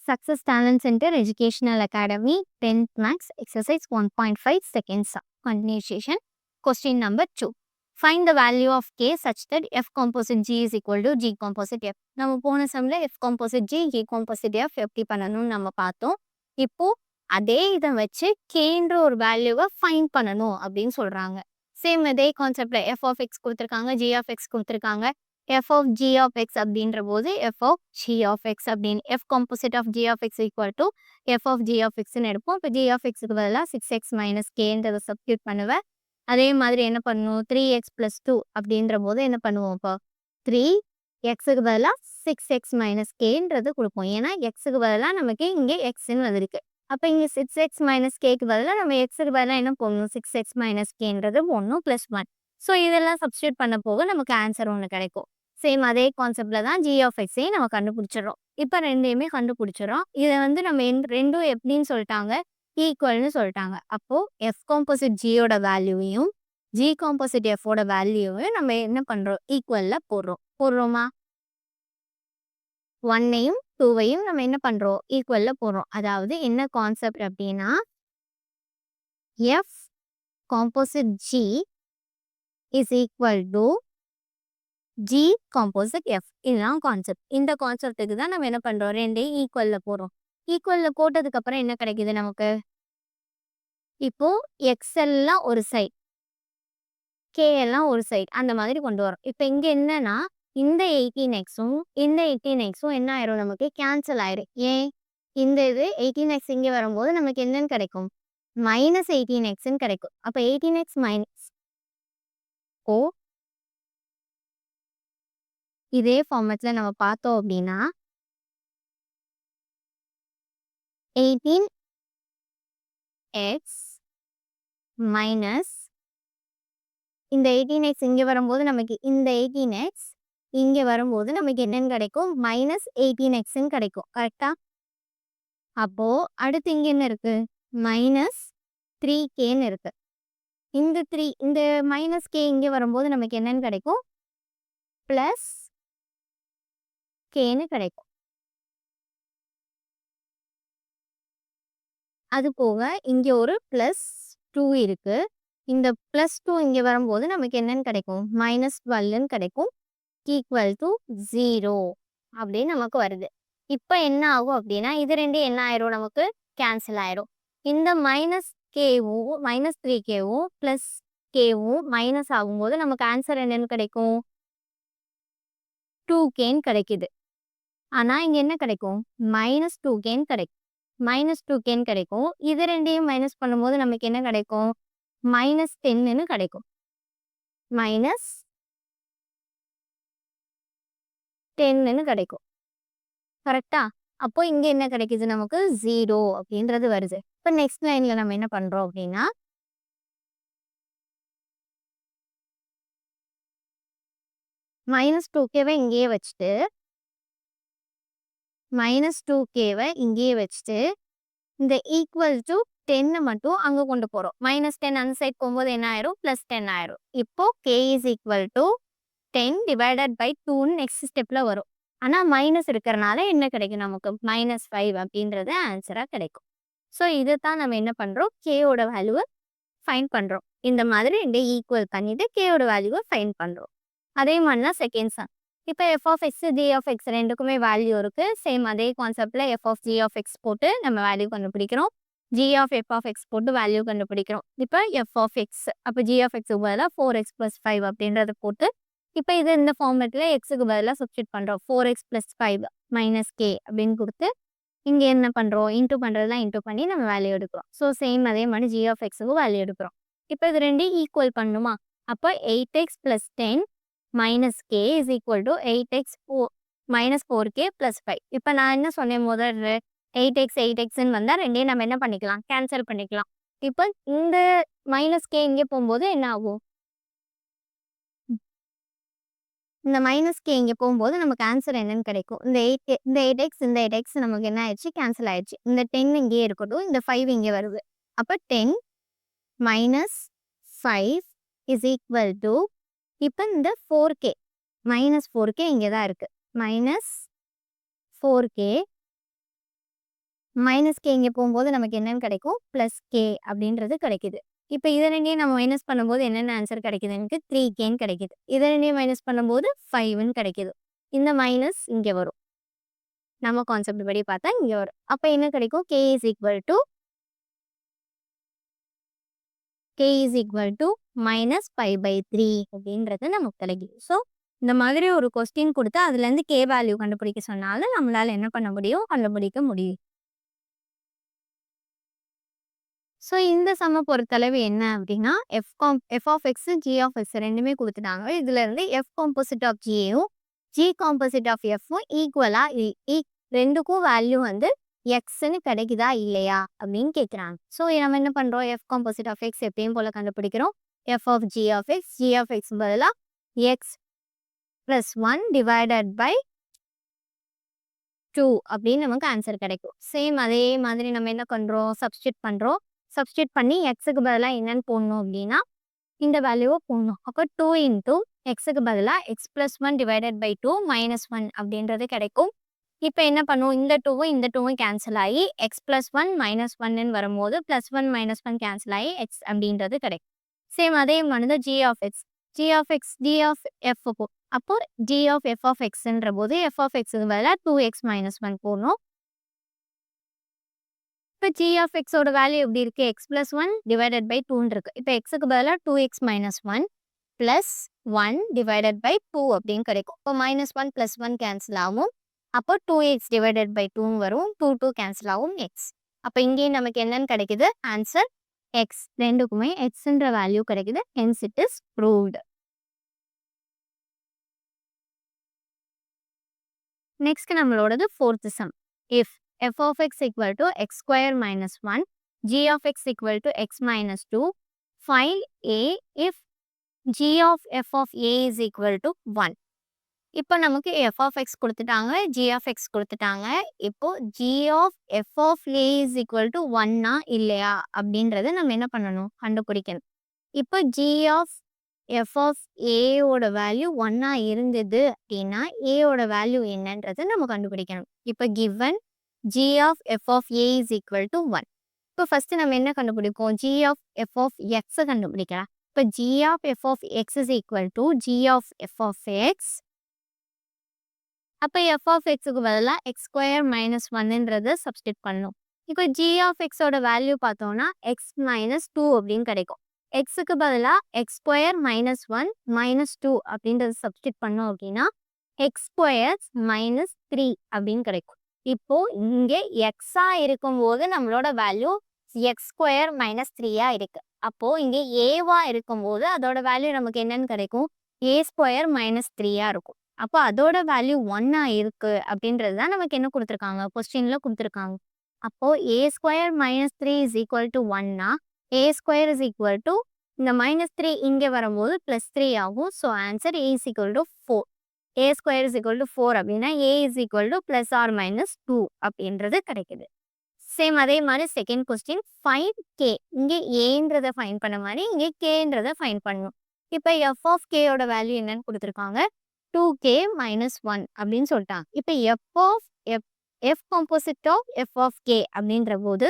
Success Talent Center Educational Academy 10th Max Exercise 1.5 seconds continuation. Question number 2. Find the value of K such that F composite G is equal to G composite F. நம்ம போன சம்ல F composite G, G composite F எப்படி பண்ணணும்னு நம்ம பார்த்தோம். இப்போ அதே இதை வச்சு Kன்ற ஒரு வேல்யூவை ஃபைண்ட் பண்ணணும் அப்படின்னு சொல்றாங்க. சேம் அதே கான்செப்ட்ல F of X கொடுத்துருக்காங்க, G of X கொடுத்துருக்காங்க. F of G of X அப்படின்ற போது F of G of X அப்படின்னு F composite of G of X equal to F of G of Xன்னு எடுப்போம். இப்போ G of Xக்கு பதிலாக 6x minus Kன்றதை சப்ஸ்டியூட் பண்ணுவேன். அதே மாதிரி என்ன பண்ணணும், 3x plus 2 அப்படின்ற போது என்ன பண்ணுவோம், இப்போ 3xக்கு பதிலாக 6x minus Kன்றது கொடுப்போம். ஏன்னா எக்ஸுக்கு பதிலாக நமக்கு இங்கே எக்ஸ்ன்னு வந்திருக்கு. அப்போ இங்கே 6x minus Kக்கு பதிலாக நம்ம எக்ஸுக்கு பதிலாக என்ன போடணும், 6x minus Kன்றது போடணும் ப்ளஸ் 1. ஸோ இதெல்லாம் சப்ஸ்டியூட் பண்ண போக நமக்கு ஆன்சர் ஒன்று கிடைக்கும். சேம் அதே கான்செப்ட்ல தான் G of Xஐயும் நம்ம கண்டுபிடிச்சிடறோம். இப்போ ரெண்டையுமே கண்டுபிடிச்சிடறோம். இதை வந்து நம்ம ரெண்டும் எப்படின்னு சொல்லிட்டாங்க, ஈக்குவல்னு சொல்லிட்டாங்க. அப்போ F காம்போசிட் Gயோட வேல்யூவையும் G காம்போசிட் Fோட வேல்யூவையும் நம்ம என்ன பண்றோம், ஈக்குவல்ல போடுறோமா? 1ஐயும் 2ஐயும் நம்ம என்ன பண்றோம், ஈக்குவல்ல போடுறோம். அதாவது என்ன கான்செப்ட் அப்படின்னா, F composite G is equal to G composite F. இதுதான் கான்செப்ட். இந்த கான்செப்டுக்கு தான் நம்ம என்ன பண்றோம், ரெண்டையும் ஈக்குவல்ல போடுறோம். ஈக்குவல்ல போட்டதுக்கு அப்புறம் என்ன கிடைக்குது நமக்கு, இப்போ எக்ஸ் எல்லாம் ஒரு சைட், கே எல்லாம் ஒரு சைட், அந்த மாதிரி கொண்டு வரோம். இப்போ இங்க என்னன்னா, இந்த 18xும் இந்த 18xும் என்ன ஆயிரும், நமக்கு கேன்சல் ஆயிரும். ஏன், இந்த இது 18x இங்க வரும்போது நமக்கு என்னன்னு கிடைக்கும், மைனஸ் 18xன்னு கிடைக்கும். அப்போ 18x மைனஸ் ஓ இதே ஃபார்மேட்ல நம்ம பார்த்தோம் அப்படின்னா 18x மைனஸ் இந்த 18x இங்கே வரும்போது நமக்கு இந்த 18x இங்கே வரும்போது நமக்கு என்னன்னு கிடைக்கும், மைனஸ் 18xன்னு கிடைக்கும். கரெக்டா? அப்போ அடுத்து இங்கே என்ன இருக்கு, மைனஸ் 3kன்னு இருக்கு. இந்த மைனஸ் கே இங்கே வரும்போது நமக்கு என்னன்னு கிடைக்கும், பிளஸ் கேன்னு கிடைக்கும். அது போக இங்கே ஒரு ப்ளஸ் 2 இருக்கு. இந்த ப்ளஸ் 2 இங்கே வரும்போது நமக்கு என்னன்னு கிடைக்கும், மைனஸ் 12ன்னு கிடைக்கும். ஈக்குவல் டு 0 அப்படின்னு நமக்கு வருது. இப்போ என்ன ஆகும் அப்படின்னா, இது ரெண்டும் என்ன ஆயிரும், நமக்கு கேன்சல் ஆயிரும். இந்த மைனஸ் கேவும் மைனஸ் 3kவும் ப்ளஸ் கேவும் மைனஸ் ஆகும்போது நமக்கு ஆன்சர் என்னன்னு கிடைக்கும், 2kன்னு கிடைக்குது. ஆனால் இங்கே என்ன கிடைக்கும், மைனஸ் 2kன்னு கிடைக்கும். மைனஸ் 2kன்னு கிடைக்கும். இது ரெண்டையும் மைனஸ் பண்ணும்போது நமக்கு என்ன கிடைக்கும், மைனஸ் 10ன்னு கிடைக்கும். மைனஸ் 10ன்னு கிடைக்கும். கரெக்டா? அப்போ இங்கே என்ன கிடைக்குது, நமக்கு 0 அப்படின்றது வருது. இப்போ நெக்ஸ்ட் லைன்ல நம்ம என்ன பண்றோம் அப்படின்னா, மைனஸ் 2kவை இங்கேயே வச்சுட்டு மைனஸ் 2kவை இங்கேயே வச்சுட்டு இந்த ஈக்குவல் டு 10 மட்டும் அங்கே கொண்டு போகிறோம். மைனஸ் 10 அந்த சைட் போகும்போது என்ன ஆயிரும், ப்ளஸ் 10 ஆயிரும். இப்போ k is equal to 10 divided by 2ன்னு நெக்ஸ்ட் ஸ்டெப்பில் வரும். ஆனால் மைனஸ் இருக்கிறனால என்ன கிடைக்கும், நமக்கு மைனஸ் 5 அப்படின்றது ஆன்சராக கிடைக்கும். ஸோ இதை தான் நம்ம என்ன பண்ணுறோம், கேயோட வேல்யூவை ஃபைண்ட் பண்ணுறோம். இந்த மாதிரி ரெண்டு ஈக்குவல் பண்ணிவிட்டு கேயோட வேல்யூவை ஃபைண்ட் பண்ணுறோம். அதே மாதிரி தான் செகண்ட் சம். இப்போ f of x, g of x ரெண்டுக்குமே வேல்யூ இருக்குது. சேம் அதே கான்செப்டில் f of g of x போட்டு நம்ம வேல்யூ கண்டுபிடிக்கிறோம். G of f of x போட்டு வேல்யூ கண்டுபிடிக்கிறோம். இப்போ எஃப் ஆஃப் எக்ஸ், அப்போ ஜி ஆஃப் எக்ஸுக்கு பதிலாக 4x + 5 அப்படின்றத போட்டு இப்போ இது இந்த ஃபார்மேட்டில் எக்ஸுக்கு பதிலாக சப்ஸ்டியூட் பண்ணுறோம். 4x + 5 மைனஸ் கே அப்படின்னு கொடுத்து இங்கே என்ன பண்ணுறோம், இன்ட்டு பண்ணுறதுலாம் இன்ட்டு பண்ணி நம்ம வேல்யூ எடுக்கிறோம். ஸோ சேம் அதே மாதிரி ஜி ஆஃப் எக்ஸுக்கு வேல்யூ எடுக்கிறோம். இப்போ இது ரெண்டையும் ஈக்குவல் பண்ணணுமா, அப்போ 8x + 10 minus K is equal to 8x minus 4k + 5. இப்போ நான் என்ன சொன்னேன், முதல்ல 8xன்னு வந்தால் ரெண்டையும் நம்ம என்ன பண்ணிக்கலாம், கேன்சல் பண்ணிக்கலாம். இப்போ இந்த மைனஸ் கே இங்கே போகும்போது என்ன ஆகும், இந்த மைனஸ் கே இங்கே போகும்போது நமக்கு ஆன்சர் என்னன்னு கிடைக்கும், இந்த 8x நமக்கு என்ன ஆயிடுச்சு, கேன்சல் ஆயிடுச்சு. இந்த 10 இங்கேயே இருக்கட்டும், இந்த 5 இங்கே வருது. அப்போ 10 மைனஸ் 5 இஸ் ஈக்குவல் டு, இப்போ இந்த 4k மைனஸ் 4k இங்கே தான் இருக்குது, மைனஸ் 4k மைனஸ் கே இங்கே போகும்போது நமக்கு என்னன்னு கிடைக்கும் ப்ளஸ் கே அப்படின்றது கிடைக்குது. இப்போ இதை ரெண்டையும் நம்ம மைனஸ் பண்ணும்போது என்னென்ன ஆன்சர் கிடைக்குது எனக்கு 3Kன்னு கிடைக்குது. இதை ரெண்டையும் மைனஸ் பண்ணும்போது 5ன்னு கிடைக்குது. இந்த மைனஸ் இங்கே வரும். நம்ம கான்செப்ட் படி பார்த்தா இங்கே வரும். அப்போ என்ன கிடைக்கும் k is equal to minus pi by 3 அப்படின்றது நமக்கு கிடைக்குது. ஸோ இந்த மாதிரி ஒரு கொஸ்டின் கொடுத்து அதுலேருந்து கே வேல்யூ கண்டுபிடிக்க சொன்னாலும் நம்மளால என்ன பண்ண முடியும் கண்டுபிடிக்க முடியும். ஸோ இந்த சம்ம பொறுத்தளவு என்ன அப்படின்னா f of x g of x ரெண்டுமே கொடுத்துட்டாங்க. இதுலேருந்து எஃப் காம்போசிட் ஆஃப் ஜியும் ஜி காம்போசிட் ஆஃப் எஃப்பும் ஈக்குவலாக ரெண்டுக்கும் வேல்யூ வந்து எக்ஸ்ன்னு கிடைக்குதா இல்லையா அப்படின்னு கேட்குறாங்க. ஸோ நம்ம என்ன பண்ணுறோம் எஃப் காம்போசிட் ஆஃப் எக்ஸ் எப்பயும் போல் கண்டுபிடிக்கிறோம். F of g of x பதிலாக எக்ஸ் + 1 டிவைடட் பை 2 அப்படின்னு நமக்கு ஆன்சர் கிடைக்கும். சேம் அதே மாதிரி நம்ம என்ன பண்ணுறோம் சப்ஸ்டியூட் பண்ணி எக்ஸுக்கு பதிலாக என்னன்னு போடணும் அப்படின்னா இந்த வேல்யூவை போடணும். அப்போ 2 இன்ட்டு எக்ஸுக்கு பதிலாக எக்ஸ் + 1 டிவைடட் பை 2 - 1 அப்படின்றது கிடைக்கும். இப்போ என்ன பண்ணுவோம் இந்த டூவும் கேன்சல் ஆகி எக்ஸ் + 1 - 1ன்னு வரும்போது +1 - 1 கேன்சல் ஆகி எக்ஸ் அப்படின்றது கிடைக்கும். சேம் அதே மாதிரி தான் ஜி ஆஃப் எஃப் அப்போ ஜி ஆஃப் எஃப் ஆஃப் எக்ஸ்ன்ற போது எஃப் ஆஃப் எக்ஸுக்கு பதிலாக 2x - 1 போடணும். இப்போ ஜி ஆஃப் எக்ஸோட வேல்யூ எப்படி இருக்குது எக்ஸ் + 1 டிவைடட் பை 2ன்னு இருக்குது. இப்போ எக்ஸுக்கு பதிலாக 2x - 1 + 1 டிவைடட் பை 2 அப்படின்னு கிடைக்கும். இப்போ -1 + 1 கேன்சல் ஆகும். அப்போ 2x டிவைடட் பை 2 வரும். 2 கேன்சல் ஆகும் எக்ஸ். அப்போ இங்கேயும் நமக்கு என்னன்னு கிடைக்குது ஆன்சர் எக்ஸ். ரெண்டுக்குமே எக்ஸ்ன்ற வேல்யூ கிடைக்குது. Hence it is proved. Next நம்மளோடது fourth sum. If f of x equal to x square minus 1, g of x equal to x minus 2, find a if g of f of a is equal to 1. இப்போ நமக்கு f of x கொடுத்துட்டாங்க, g of x கொடுத்துட்டாங்க. இப்போ g of f of a is equal to 1 இல்லையா அப்படின்றத நம்ம என்ன பண்ணணும் கண்டுபிடிக்கணும். இப்போ g of f of a ஓட வேல்யூ 1 இருந்தது அப்படின்னா a ஓட வேல்யூ என்னன்றதை நம்ம கண்டுபிடிக்கணும். இப்போ given g of f of a is equal to 1. இப்போ ஃபர்ஸ்ட் நம்ம என்ன கண்டுபிடிப்போம் g of f of x கண்டுபிடிக்கலாம். இப்போ g of f of x is equal to g of f of x. அப்போ f of xக்கு பதிலாக x square minus 1ன்றதை சப்ஸ்டிட் பண்ணணும். இப்போ g of x ஓட வேல்யூ பார்த்தோம்னா x minus 2 அப்படின்னு கிடைக்கும். xக்கு பதிலாக x square minus 1 minus 2 அப்படின்றத சப்ஸ்டிட் பண்ணோம் அப்படின்னா x square minus 3 அப்படின்னு கிடைக்கும். இப்போ இங்கே எக்ஸா இருக்கும்போது நம்மளோட வேல்யூ எக்ஸ் ஸ்கொயர் - 3 இருக்கு. அப்போ இங்கே ஏவா இருக்கும்போது அதோட வேல்யூ நமக்கு என்னன்னு கிடைக்கும் a ஸ்கொயர் - 3 இருக்கும். அப்போ அதோட வேல்யூ 1 இருக்கு அப்படின்றது தான் நமக்கு என்ன கொடுத்துருக்காங்க கொஸ்டின்ல கொடுத்துருக்காங்க. அப்போ a square - 3 is equal to 1 a square is equal to இந்த -3 இங்கே வரும்போது +3 ஆகும். So answer a is equal to 4. a square is equal to 4 அப்படின்னா a is equal to +or-2 அப்படின்றது கிடைக்குது. சேம் அதே மாதிரி செகண்ட் கொஸ்டின் ஃபைண்ட் k. இங்கே ஏன்றதை ஃபைன் பண்ண மாதிரி இங்கே கேன்றதை ஃபைன் பண்ணணும். இப்போ எஃப் ஆஃப் கேயோட வேல்யூ என்னன்னு கொடுத்துருக்காங்க 2k - 1 அப்படின்னு சொல்லிட்டாங்க. இப்போ f composite of f of k அப்படின்ற போது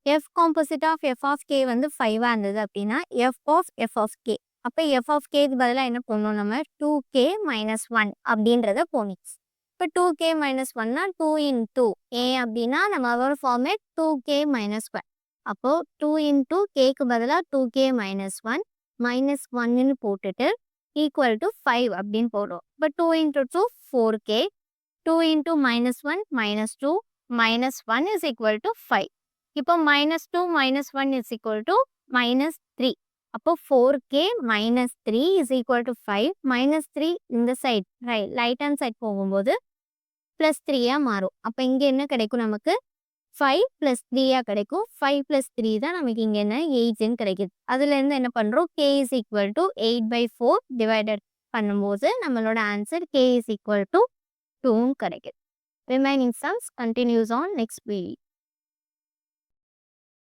f composite of f of k வந்து 5 இருந்தது அப்படின்னா f of k. அப்போ f of kக்கு பதிலாக என்ன போடணும் நம்ம 2k - 1 அப்படின்றத போடணும். இப்போ 2k - 1னா 2 into a அப்படின்னா நம்ம அதோட ஃபார்மேட் 2k - 1. அப்போ 2 into kக்கு பதிலாக 2k - 1 -1ன்னு போட்டுட்டு ஈக்குவல் டு 5 அப்படின்னு போடுறோம். இப்போ 2 into 2 4k 2 into -1 -2 -1 is equal to 5. இப்போ -2 - 1 is equal to -3. அப்போ 4k - 3 is equal to 5. -3 இந்த சைட் ரைட் ஹேண்ட் சைட் போகும்போது +3 மாறும். அப்போ இங்கே என்ன கிடைக்கும் நமக்கு 5 + 3 கிடைக்கும். 5 + 3 தான் நமக்கு இங்கே என்ன 8ன்னு கிடைக்குது. அதுலேருந்து என்ன பண்ணுறோம் k is equal to 8/4 divided பண்ணும்போது நம்மளோட answer k is equal to 2 கிடைக்குது. Remaining sums continues on next video.